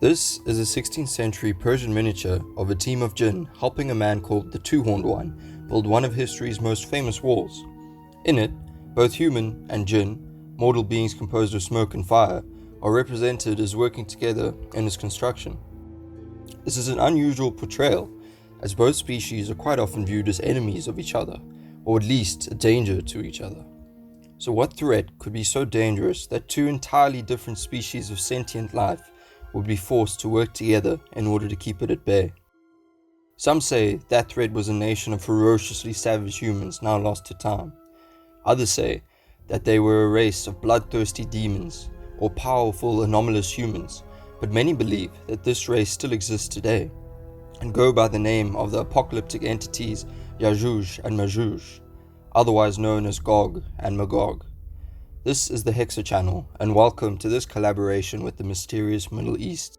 This is a 16th century Persian miniature of a team of Djinn helping a man called the Two-Horned One build one of history's most famous walls. In it, both human and Djinn, mortal beings composed of smoke and fire, are represented as working together in its construction. This is an unusual portrayal, as both species are quite often viewed as enemies of each other, or at least a danger to each other. So what threat could be so dangerous that two entirely different species of sentient life would be forced to work together in order to keep it at bay? Some say that threat was a nation of ferociously savage humans now lost to time. Others say that they were a race of bloodthirsty demons or powerful anomalous humans, but many believe that this race still exists today and go by the name of the apocalyptic entities Yajuj and Majuj, otherwise known as Gog and Magog. This is the Hexa channel, and welcome to this collaboration with the mysterious Middle East.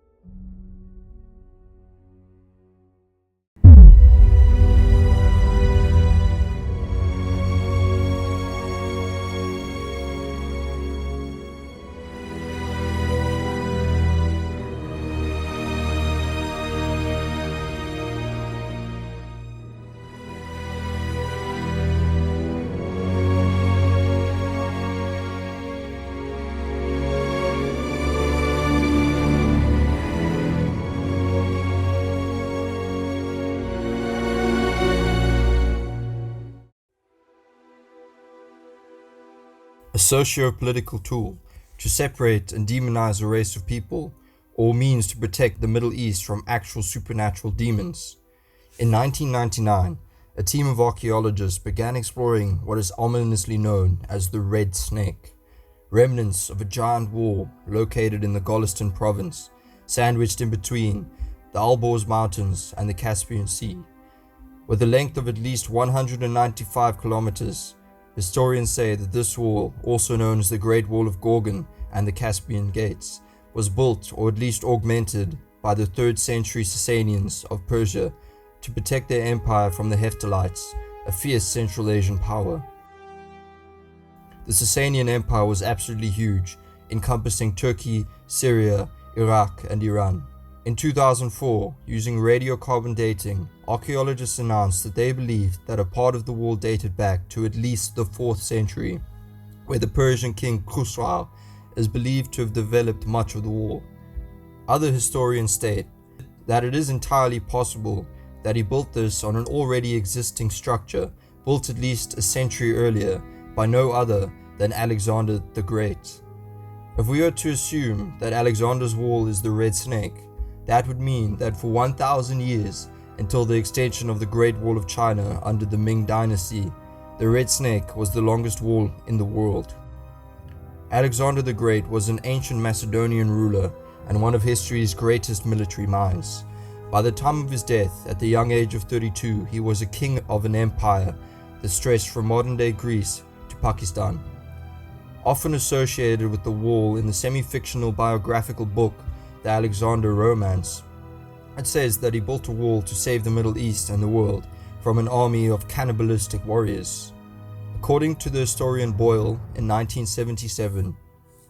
A socio-political tool to separate and demonize a race of people, or means to protect the Middle East from actual supernatural demons. In 1999, a team of archaeologists began exploring what is ominously known as the Red Snake, remnants of a giant wall located in the Golestan province, sandwiched in between the Alborz Mountains and the Caspian Sea. With a length of at least 195 kilometers, historians say that this wall, also known as the Great Wall of Gorgon and the Caspian Gates, was built or at least augmented by the 3rd century Sasanians of Persia to protect their empire from the Hephthalites, a fierce Central Asian power. The Sasanian Empire was absolutely huge, encompassing Turkey, Syria, Iraq, and Iran. In 2004, using radiocarbon dating, archaeologists announced that they believed that a part of the wall dated back to at least the 4th century, where the Persian king Khusrau is believed to have developed much of the wall. Other historians state that it is entirely possible that he built this on an already existing structure, built at least a century earlier by no other than Alexander the Great. If we are to assume that Alexander's wall is the Red Snake, that would mean that for 1,000 years, until the extension of the Great Wall of China under the Ming Dynasty, the Red Snake was the longest wall in the world. Alexander the Great was an ancient Macedonian ruler and one of history's greatest military minds. By the time of his death, at the young age of 32, he was a king of an empire that stretched from modern-day Greece to Pakistan. Often associated with the wall in the semi-fictional biographical book The Alexander Romance, it says that he built a wall to save the Middle East and the world from an army of cannibalistic warriors. According to the historian Boyle in 1977,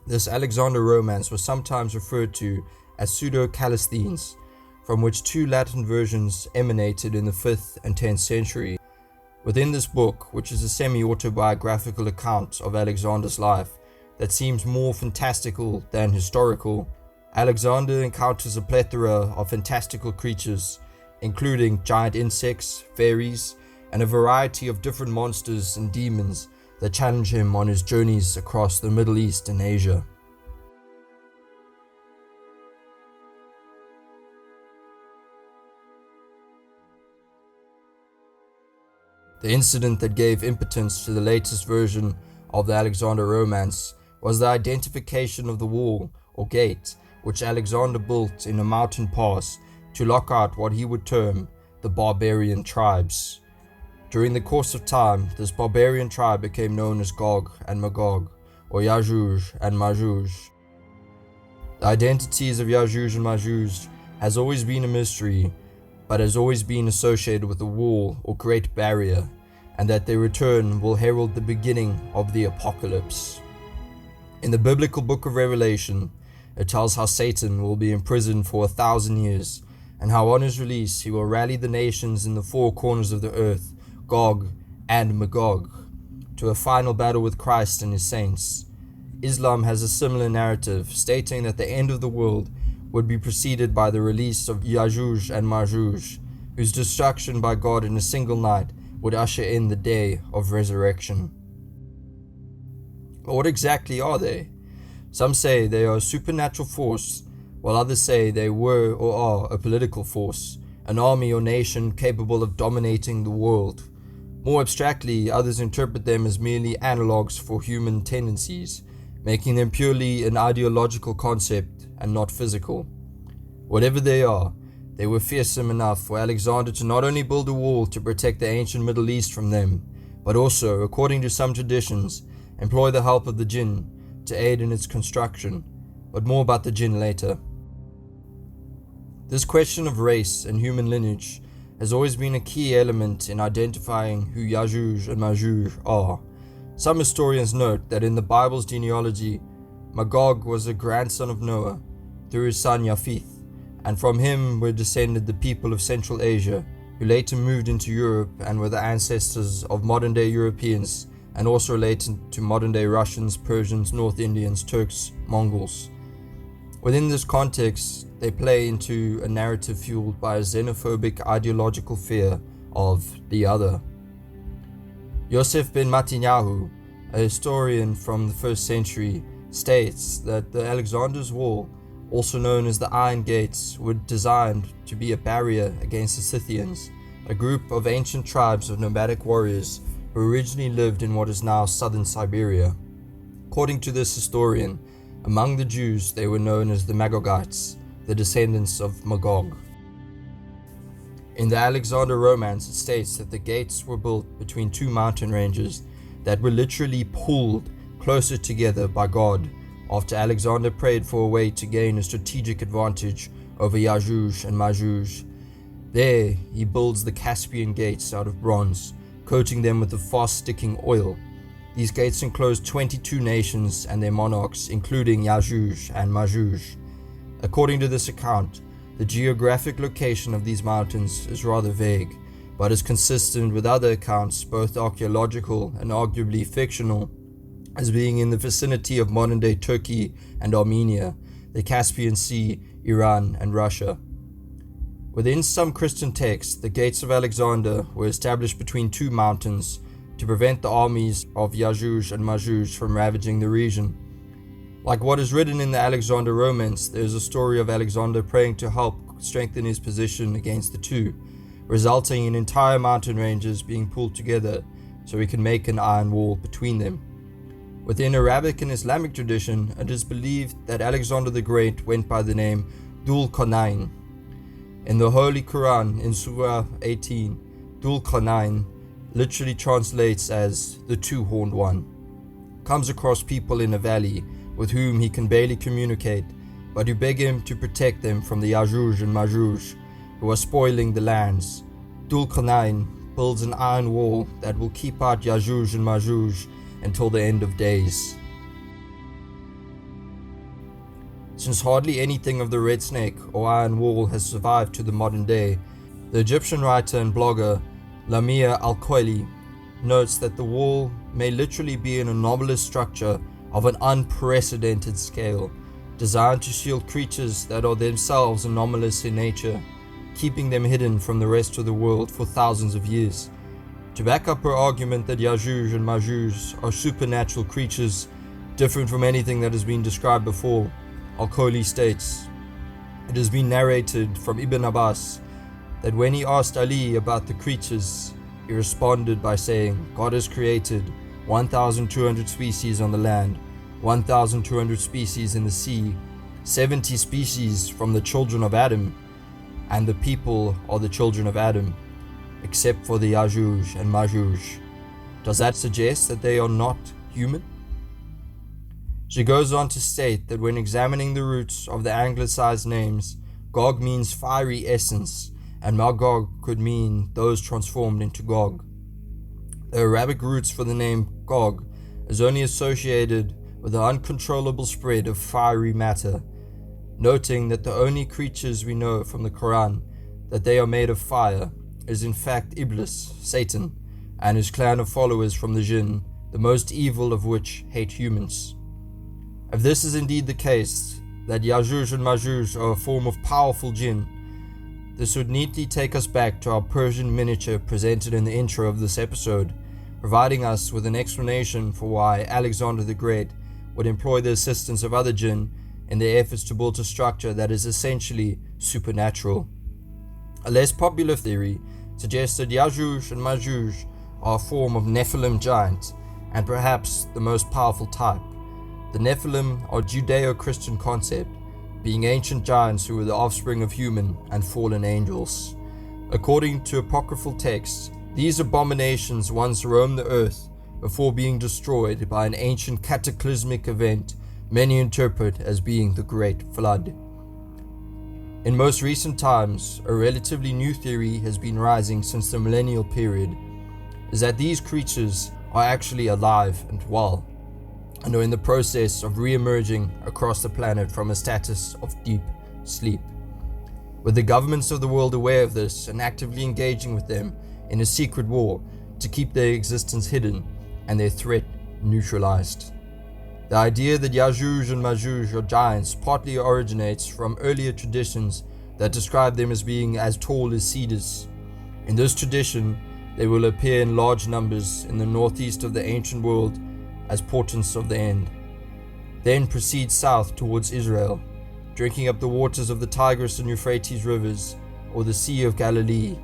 this Alexander Romance was sometimes referred to as Pseudo-Callisthenes, from which two Latin versions emanated in the 5th and 10th century. Within this book, which is a semi-autobiographical account of Alexander's life that seems more fantastical than historical, Alexander encounters a plethora of fantastical creatures, including giant insects, fairies, and a variety of different monsters and demons that challenge him on his journeys across the Middle East and Asia. The incident that gave impotence to the latest version of the Alexander Romance was the identification of the wall or gate which Alexander built in a mountain pass to lock out what he would term the barbarian tribes. During the course of time, this barbarian tribe became known as Gog and Magog, or Yajuj and Majuj. The identities of Yajuj and Majuj has always been a mystery, but has always been associated with the wall or Great Barrier, and that their return will herald the beginning of the apocalypse. In the biblical book of Revelation, it tells how Satan will be imprisoned for 1,000 years, and how on his release he will rally the nations in the four corners of the earth, Gog and Magog, to a final battle with Christ and his saints. Islam has a similar narrative, stating that the end of the world would be preceded by the release of Yajuj and Majuj, whose destruction by God in a single night would usher in the day of resurrection. But what exactly are they? Some say they are a supernatural force, while others say they were or are a political force, an army or nation capable of dominating the world. More abstractly, others interpret them as merely analogues for human tendencies, making them purely an ideological concept and not physical. Whatever they are, they were fearsome enough for Alexander to not only build a wall to protect the ancient Middle East from them, but also, according to some traditions, employ the help of the Djinn to aid in its construction, but more about the Djinn later. This question of race and human lineage has always been a key element in identifying who Yajuj and Majuj are. Some historians note that in the Bible's genealogy, Magog was a grandson of Noah through his son Japheth, and from him were descended the people of Central Asia, who later moved into Europe and were the ancestors of modern-day Europeans, and also related to modern-day Russians, Persians, North Indians, Turks, Mongols. Within this context, they play into a narrative fueled by a xenophobic ideological fear of the other. Yosef ben Matinyahu, a historian from the 1st century, states that the Alexander's Wall, also known as the Iron Gates, were designed to be a barrier against the Scythians, a group of ancient tribes of nomadic warriors who originally lived in what is now southern Siberia. According to this historian, among the Jews they were known as the Magogites, the descendants of Magog. In the Alexander Romance, it states that the gates were built between two mountain ranges that were literally pulled closer together by God after Alexander prayed for a way to gain a strategic advantage over Yajuj and Majuj. There, he builds the Caspian gates out of bronze, coating them with a fast-sticking oil. These gates enclose 22 nations and their monarchs, including Yajuj and Majuj. According to this account, the geographic location of these mountains is rather vague, but is consistent with other accounts, both archaeological and arguably fictional, as being in the vicinity of modern-day Turkey and Armenia, the Caspian Sea, Iran, and Russia. Within some Christian texts, the gates of Alexander were established between two mountains to prevent the armies of Yajuj and Majuj from ravaging the region. Like what is written in the Alexander Romance, there is a story of Alexander praying to help strengthen his position against the two, resulting in entire mountain ranges being pulled together so he can make an iron wall between them. Within Arabic and Islamic tradition, it is believed that Alexander the Great went by the name Dhul Qarnayn. In the Holy Quran, in Surah 18, Dhul Qarnayn literally translates as the two-horned one. Comes across people in a valley with whom he can barely communicate, but who beg him to protect them from the Yajuj and Majuj, who are spoiling the lands. Dhul Qarnayn builds an iron wall that will keep out Yajuj and Majuj until the end of days. Since hardly anything of the Red Snake or Iron Wall has survived to the modern day, the Egyptian writer and blogger Lamia Al-Khwaili notes that the wall may literally be an anomalous structure of an unprecedented scale, designed to shield creatures that are themselves anomalous in nature, keeping them hidden from the rest of the world for thousands of years. To back up her argument that Yajuj and Majuj are supernatural creatures different from anything that has been described before, Al-Khwaili states, "It has been narrated from Ibn Abbas that when he asked Ali about the creatures, he responded by saying, God has created 1,200 species on the land, 1,200 species in the sea, 70 species from the children of Adam, and the people are the children of Adam, except for the Yajuj and Majuj. Does that suggest that they are not human?" She goes on to state that when examining the roots of the anglicized names, Gog means fiery essence, and Magog could mean those transformed into Gog. The Arabic roots for the name Gog is only associated with the uncontrollable spread of fiery matter, noting that the only creatures we know from the Quran that they are made of fire is in fact Iblis, Satan, and his clan of followers from the Djinn, the most evil of which hate humans. If this is indeed the case, that Yajuj and Majuj are a form of powerful Djinn, this would neatly take us back to our Persian miniature presented in the intro of this episode, providing us with an explanation for why Alexander the Great would employ the assistance of other Djinn in their efforts to build a structure that is essentially supernatural. A less popular theory suggests that Yajuj and Majuj are a form of Nephilim giants, and perhaps the most powerful type. The Nephilim are a Judeo-Christian concept, being ancient giants who were the offspring of human and fallen angels. According to apocryphal texts, these abominations once roamed the earth before being destroyed by an ancient cataclysmic event many interpret as being the Great Flood. In most recent times, a relatively new theory has been rising since the millennial period, is that these creatures are actually alive and well, and are in the process of re-emerging across the planet from a status of deep sleep. With the governments of the world aware of this and actively engaging with them in a secret war to keep their existence hidden and their threat neutralized. The idea that Yajuj and Majuj are giants partly originates from earlier traditions that describe them as being as tall as cedars. In this tradition, they will appear in large numbers in the northeast of the ancient world as portents of the end. Then proceed south towards Israel, drinking up the waters of the Tigris and Euphrates rivers, or the Sea of Galilee.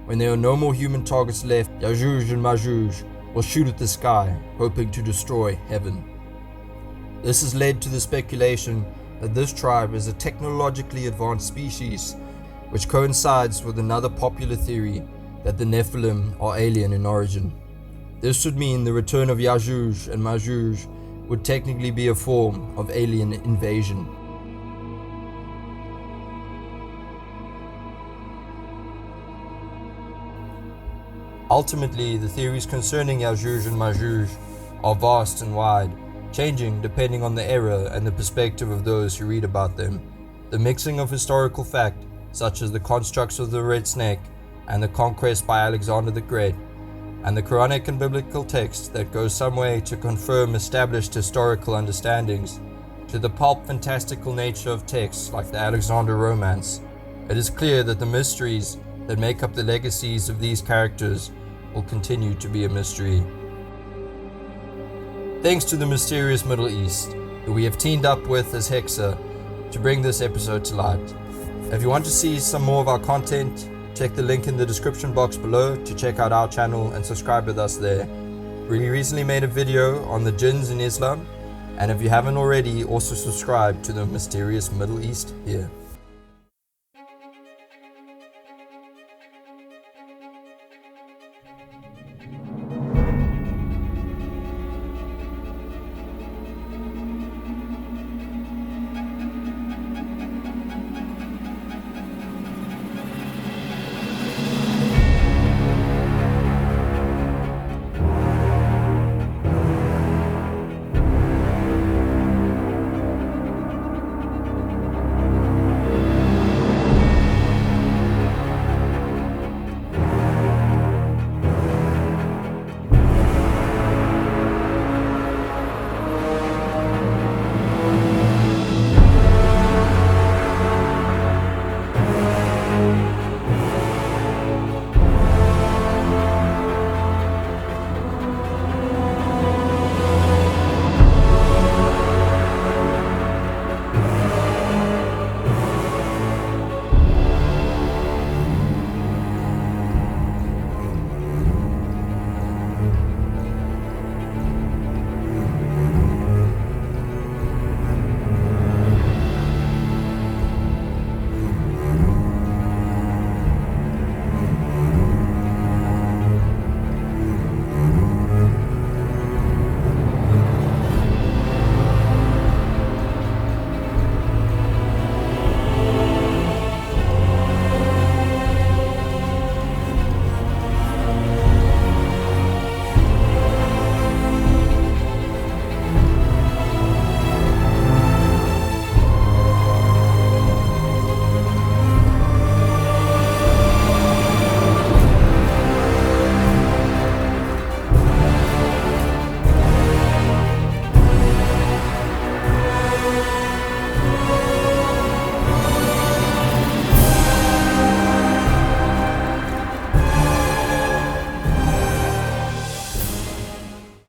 When there are no more human targets left, Yajuj and Majuj will shoot at the sky, hoping to destroy heaven. This has led to the speculation that this tribe is a technologically advanced species, which coincides with another popular theory that the Nephilim are alien in origin. This would mean the return of Yajuj and Majuj would technically be a form of alien invasion. Ultimately, the theories concerning Yajuj and Majuj are vast and wide, changing depending on the era and the perspective of those who read about them. The mixing of historical fact, such as the constructs of the Red Snake and the conquest by Alexander the Great, and the Quranic and biblical text that goes some way to confirm established historical understandings, to the pulp fantastical nature of texts like the Alexander romance, it is clear that the mysteries that make up the legacies of these characters will continue to be a mystery. Thanks to the mysterious Middle East, who we have teamed up with as Hexa to bring this episode to light. If you want to see some more of our content, check the link in the description box below to check out our channel and subscribe with us there. We recently made a video on the jinns in Islam, and if you haven't already, also subscribe to the mysterious Middle East here.